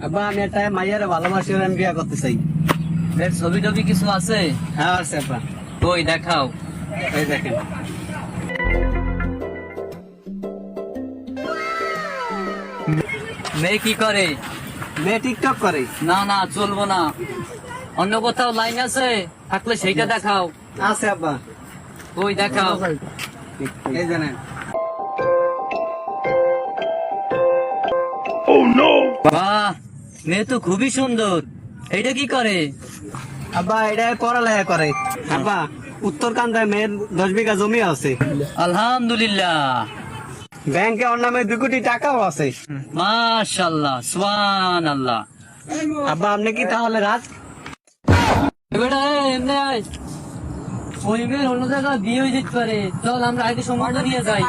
আব্বা আমি একটা মাইয়ারে ভালোবাসি, আমি বিয়ে করতে চাই। এর ছবি টবি কিছু আছে? হ্যাঁ আছে আব্বা। ওই দেখাও। এই দেখেন। মেয়ে কি করে? মেয়ে টিকটক করে। না না, চলবো না। অন্য কোথাও লাইন আছে থাকলে সেইটা দেখাও। আছে আব্বা। ওই দেখাও। এই জানেন। বাহ, মেয়ে তো খুবই সুন্দর। এইটা কি করে? আব্বা এটা পড়ালেখা করে। আব্বা উত্তরকান্দায় মেয়ের 10 বিঘা জমি আছে। আলহামদুলিল্লাহ। ব্যাংকে ওর নামে 2 কোটি টাকাও আছে। মাশাআল্লাহ, সুবহানাল্লাহ। আব্বা আপনি কি তাহলে রাজ? এবারে এমনি আয়। ওই মেয়ের অন্য জায়গায় বিয়ে হয়ে যেতে পারে। চল আমরা আগে সময়টা নিয়ে যাই।